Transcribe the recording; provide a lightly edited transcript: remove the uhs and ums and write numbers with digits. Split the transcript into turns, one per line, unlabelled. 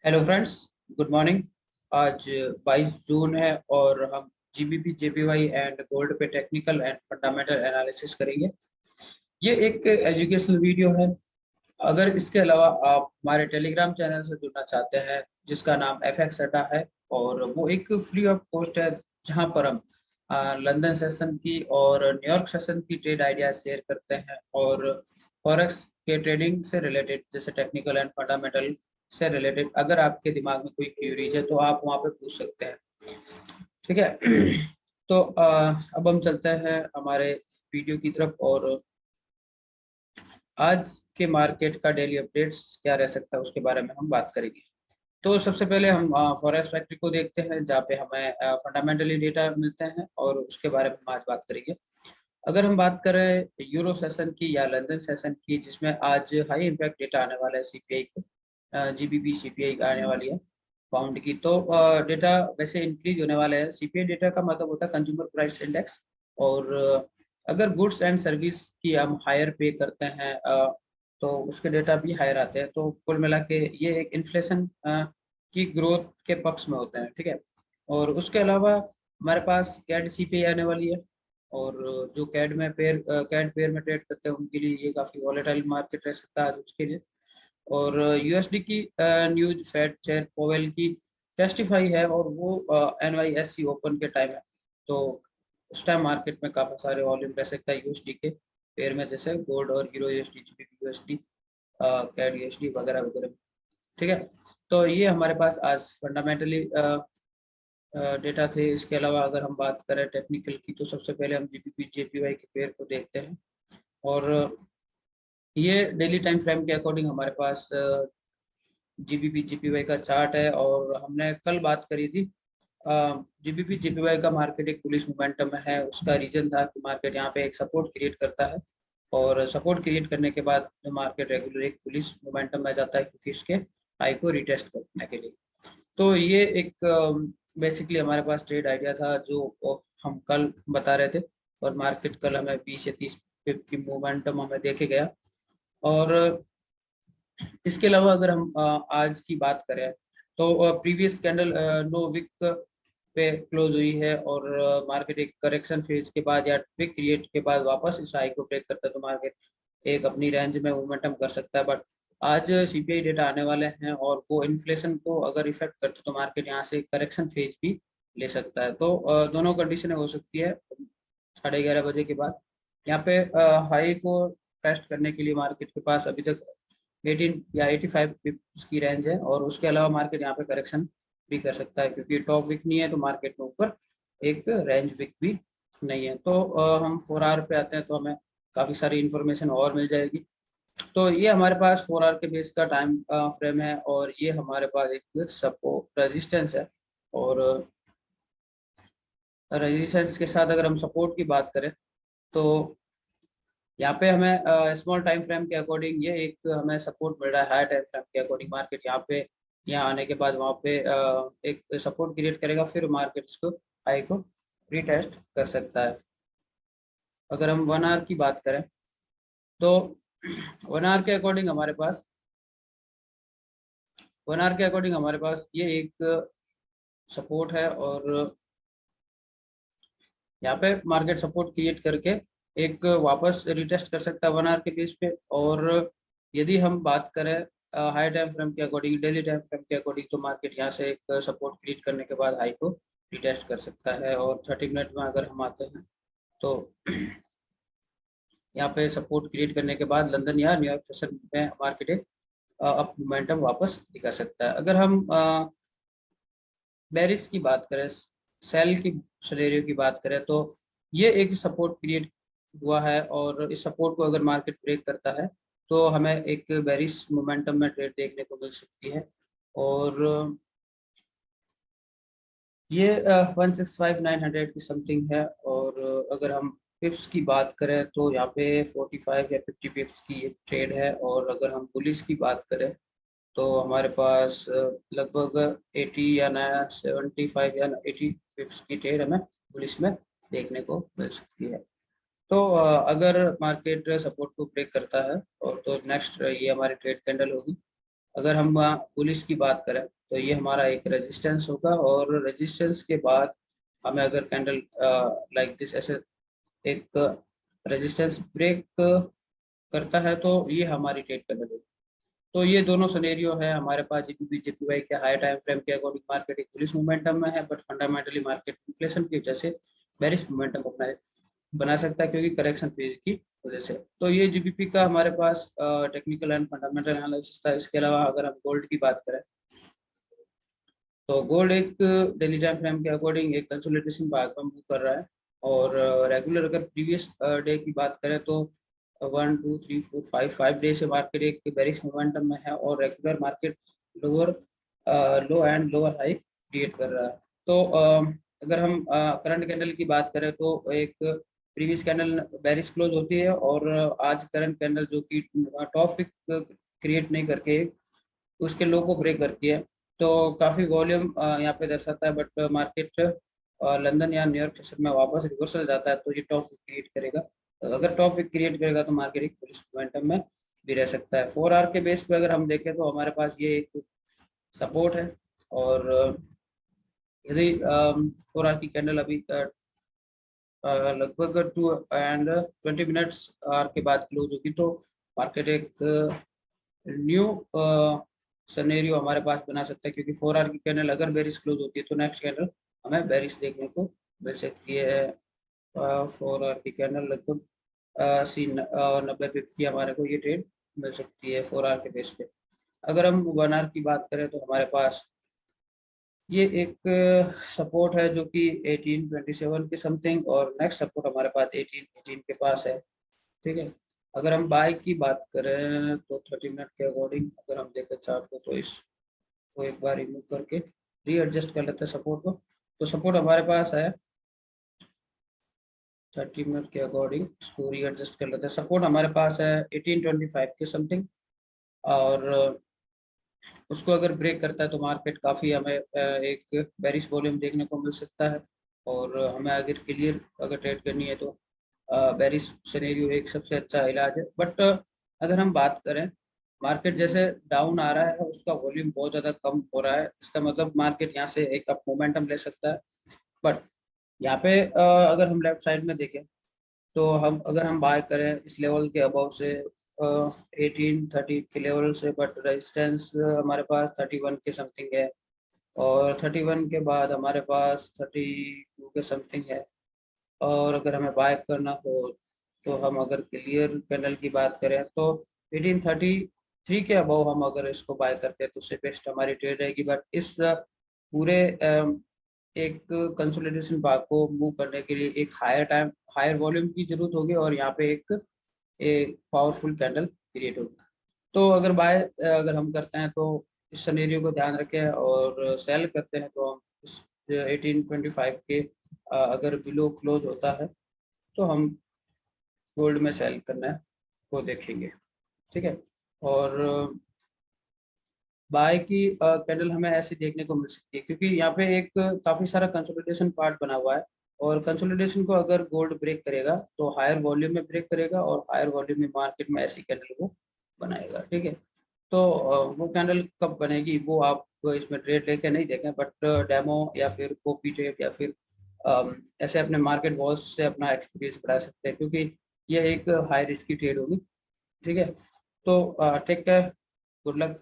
Hello friends, good morning. आज 22 जून है और हम जीबीपी जेपीवाई एंड गोल्ड पे टेक्निकल एंड फंडामेंटल एनालिसिस करेंगे। ये एक एजुकेशनल वीडियो है। अगर इसके अलावा आप हमारे टेलीग्राम चैनल से जुड़ना चाहते हैं जिसका नाम एफएक्स अड्डा है, और वो एक फ्री ऑफ कॉस्ट है जहां पर हम लंदन सेशन की और न्यूयॉर्क सेशन की ट्रेड आइडियाज शेयर करते हैं, और फॉरेक्स के ट्रेडिंग से रिलेटेड जैसे टेक्निकल एंड फंडामेंटल से रिलेटेड अगर आपके दिमाग में कोई क्यूरीज है तो आप वहाँ पे पूछ सकते हैं। ठीक है। तो अब हम चलते हैं हमारे वीडियो की तरफ, और आज के मार्केट का डेली अपडेट्स क्या रह सकता है उसके बारे में हम बात करेंगे। तो सबसे पहले हम फॉरेक्स फैक्ट्री को देखते हैं जहाँ पे हमें फंडामेंटली डेटा मिलते हैं, और उसके बारे में हम आज बात करेंगे। अगर हम बात करें यूरो सेशन की या लंदन सेशन की, जिसमें आज हाई इम्पैक्ट डेटा आने वाला है सीपीआई को, जीबीपी सीपीआई आने वाली है पाउंड की, तो डेटा वैसे इंक्रीज होने वाला है। सीपीआई डेटा का मतलब होता है कंज्यूमर प्राइस इंडेक्स, और अगर गुड्स एंड सर्विस की हम हायर पे करते हैं तो उसके डेटा भी हायर आते हैं। तो कुल मिला के ये एक इन्फ्लेशन की ग्रोथ के पक्ष में होते हैं। ठीक है। और उसके अलावा हमारे पास कैड सीपीआई आने वाली है, और जो कैड पेयर में ट्रेड करते हैं उनके लिए ये काफी वॉलेटाइल मार्केट रह सकता है आज उसके लिए। और यूएसडी की न्यूज फेड चेयर पोवेल की टेस्टिफाई है, और वो एनवाईएससी ओपन के टाइम है, तो उस टाइम मार्केट में काफी सारे वॉल्यूम रह सकता है यूएसडी के पेयर में, जैसे गोल्ड और euro USD, GBP USD, CAD USD वगैरह वगैरह। ठीक है। तो ये हमारे पास आज फंडामेंटली डेटा थे। इसके अलावा अगर हम बात करें टेक्निकल की, तो सबसे पहले हम जीबीपी जेपीवाई के पेयर को देखते हैं, और ये डेली टाइम फ्रेम के अकॉर्डिंग हमारे पास जीबीपी जीपीवाई का चार्ट है। और हमने कल बात करी थी जीबीपी जीपीवाई का मार्केट एक बुलिश मोमेंटम में है। उसका रीजन था कि मार्केट यहाँ पे एक सपोर्ट क्रिएट करता है, और सपोर्ट क्रिएट करने के बाद मार्केट रेगुलर एक बुलिश मोमेंटम में जाता है, क्योंकि इसके हाई को रिटेस्ट करने के लिए। तो ये एक बेसिकली हमारे पास ट्रेड आइडिया था जो हम कल बता रहे थे, और मार्केट कल हमें 20 या 30 पिप की मोमेंटम हमें देखे गया। और इसके अलावा अगर हम आज की बात करें तो प्रीवियस कैंडल नो विक पे क्लोज हुई है, और मार्केट एक करेक्शन फेज के बाद या विक क्रिएट के बाद वापस इस हाई को ब्रेक करता है, तो मार्केट एक अपनी रेंज में मोमेंटम कर सकता है। बट आज सीपीआई डेटा आने वाले हैं, और वो इन्फ्लेशन को अगर इफेक्ट करते तो मार्केट यहाँ से करेक्शन फेज भी ले सकता है। तो दोनों कंडीशनें हो सकती है 11:30 बजे के बाद। यहाँ पे हाई को टेस्ट करने के लिए मार्केट के पास अभी तक 18 या 85 पिप्स की रेंज है, और उसके अलावा मार्केट यहाँ पे करेक्शन भी कर सकता है, क्योंकि टॉप विक नहीं है तो मार्केट में ऊपर एक रेंज विक भी नहीं है। तो हम 4 आवर पे आते हैं तो हमें काफ़ी सारी इंफॉर्मेशन और मिल जाएगी। तो ये हमारे पास 4 आवर के बेस का टाइम फ्रेम है, और ये हमारे पास एक सपोर्ट रेजिस्टेंस है। और रेजिस्टेंस के साथ अगर हम सपोर्ट की बात करें तो यहाँ पे हमें स्मॉल टाइम फ्रेम के अकॉर्डिंग ये एक हमें सपोर्ट मिल रहा है। हाई टाइम फ्रेम के अकॉर्डिंग मार्केट यहाँ आने के बाद वहाँ पे एक सपोर्ट क्रिएट करेगा, फिर मार्केट इसको हाई को रीटेस्ट कर सकता है। अगर हम 1 आवर की बात करें तो 1 आवर के अकॉर्डिंग हमारे पास ये एक सपोर्ट है, और यहाँ पे मार्केट सपोर्ट क्रिएट करके एक वापस रिटेस्ट कर सकता है 1 आवर के बेस पे। और यदि हम बात करें हाई टाइम फ्रेम के अकॉर्डिंग, डेली टाइम फ्रेम के अकॉर्डिंग, तो मार्केट यहाँ से एक सपोर्ट क्रिएट करने के बाद हाई को रिटेस्ट कर सकता है। और 30 मिनट में अगर हम आते हैं तो यहाँ पे सपोर्ट क्रिएट करने के बाद लंदन या न्यूयॉर्क सेशन में मार्केट एक अप मोमेंटम वापस दिखा सकता है। अगर हम बेरिस की बात करें, सेल की सिनेरियो की बात करें, तो ये एक सपोर्ट क्रिएट हुआ है, और इस सपोर्ट को अगर मार्केट ब्रेक करता है तो हमें एक बेरिस मोमेंटम में ट्रेड देखने को मिल सकती है। और ये 165,900 की समथिंग है। और अगर हम पिप्स की बात करें तो यहाँ पे 45 या 50 पिप्स की एक ट्रेड है। और अगर हम पुलिस की बात करें तो हमारे पास लगभग 80 या 75 या 80 पिप्स की ट्रेड हमें पुलिस में देखने को मिल सकती है। तो अगर मार्केट सपोर्ट को ब्रेक करता है और तो नेक्स्ट ये हमारी ट्रेड कैंडल होगी। अगर हम पुलिस की बात करें तो ये हमारा एक रेजिस्टेंस होगा, और रेजिस्टेंस के बाद हमें अगर कैंडल लाइक दिस ऐसे एक रेजिस्टेंस ब्रेक करता है तो ये हमारी ट्रेड कर लगेगी। तो ये दोनों सिनेरियो है हमारे पास। जीपीपी जेपीवाई के हाई टाइम फ्रेम के अकॉर्डिंग मार्केट एक बुलिश मोमेंटम में है, बट फंडामेंटली मार्केट इन्फ्लेशन की वजह से बेरिश मोमेंटम अपना बना सकता है, क्योंकि करेक्शन फेज की वजह से। तो ये जीबीपी का हमारे पास टेक्निकल एंड फंडामेंटल एनालिसिस था। इसके अलावा अगर हम गोल्ड की बात करें तो गोल्ड एक डेली टाइम फ्रेम के अकॉर्डिंग एक कंसोलिडेशन भाग में मूव कर रहा है, और रेगुलर अगर प्रीवियस डे की बात करें तो 1 2 3 4 5 डे से मार्केट एक बेरिश मोमेंटम में है, और regular market lower low and lower high create कर रहा है। तो अगर हम करंट कैंडल की बात करें तो एक प्रीवियस कैंडल बेरिश क्लोज होती है, और आज करंट कैंडल जो कि टॉप विक क्रिएट नहीं करके उसके लो को ब्रेक करती है, तो काफ़ी वॉल्यूम यहाँ पे दर्शाता है। बट मार्केट लंदन या न्यूयॉर्क सेशन में वापस रिवर्सल जाता है तो ये टॉप विक क्रिएट करेगा। अगर टॉप विक क्रिएट करेगा तो मार्केट एक बुलिश मोमेंटम में भी रह सकता है। 4 आवर के बेस पे अगर हम देखें तो हमारे पास ये एक सपोर्ट है, और यदि 4 आवर की कैंडल अभी लगभग 2 and 20 मिनट्स आर के बाद क्लोज होगी तो मार्केट एक न्यू सिनेरियो हमारे पास बना सकता है, क्योंकि 4 आवर की कैंडल अगर बेरिश क्लोज होती है तो नेक्स्ट कैंडल हमें बेरिश देखने को मिल सकती है। 4 आवर की कैंडल लगभग 90 पिप की हमारे को ये ट्रेड मिल सकती है 4 आवर के बेस पे। अगर हम 1 आवर की बात करें तो हमारे पास ये एक सपोर्ट है जो कि 1827 के समथिंग, और नेक्स्ट सपोर्ट हमारे पास 1818 के पास है। ठीक है। अगर हम बाय की बात करें तो 30 मिनट के अकॉर्डिंग अगर हम देखें चार्ट को तो इसको एक बार रिमूव करके रीएडजस्ट कर लेते हैं सपोर्ट को। तो सपोर्ट हमारे पास है 30 मिनट के अकॉर्डिंग, इसको रीएडजस्ट कर लेते हैं। सपोर्ट हमारे पास है 1825 के समथिंग, और उसको अगर ब्रेक करता है तो मार्केट काफ़ी हमें एक बेरिश वॉल्यूम देखने को मिल सकता है, और हमें अगर क्लियर अगर ट्रेड करनी है तो बेरिश सिनेरियो एक सबसे अच्छा इलाज है। बट अगर हम बात करें मार्केट जैसे डाउन आ रहा है उसका वॉल्यूम बहुत ज़्यादा कम हो रहा है, इसका मतलब मार्केट यहाँ से एक अप मोमेंटम ले सकता है। बट यहाँ पे अगर हम लेफ्ट साइड में देखें तो अगर हम बाय करें इस लेवल के अबाव से 1830 के लेवल से, बट रेजिस्टेंस हमारे पास 31 के समथिंग है, और 31 के बाद हमारे पास 32 के समथिंग है। और अगर हमें बाय करना हो तो हम अगर क्लियर कैंडल की बात करें तो 1833 के अबाव हम अगर इसको बाय करते हैं तो उससे बेस्ट हमारी ट्रेड रहेगी। बट इस पूरे एक कंसोलिडेशन भाग को मूव करने के लिए एक हायर वॉल्यूम की जरूरत होगी, और यहाँ पे एक पावरफुल कैंडल क्रिएट होगी। तो अगर हम करते हैं तो इस सिनेरियो को ध्यान रखें, और सेल करते हैं तो हम इस 1825 के अगर बिलो क्लोज होता है तो हम गोल्ड में सेल करना को देखेंगे। ठीक है। और बाय की कैंडल हमें ऐसी देखने को मिल सकती है, क्योंकि यहाँ पे एक काफ़ी सारा कंसोलिडेशन पार्ट बना हुआ है, और कंसोलिडेशन को अगर गोल्ड ब्रेक करेगा तो हायर वॉल्यूम में ब्रेक करेगा, और हायर वॉल्यूम में मार्केट में ऐसी कैंडल को बनाएगा। ठीक है। तो वो कैंडल कब बनेगी वो आप इसमें ट्रेड लेके नहीं देखें, बट डेमो या फिर कॉपी ट्रेड या फिर ऐसे अपने मार्केट वॉच से अपना एक्सपीरियंस बढ़ा सकते हैं, क्योंकि यह एक हाई रिस्क की ट्रेड होगी। ठीक है। तो टेक केयर, गुड लक।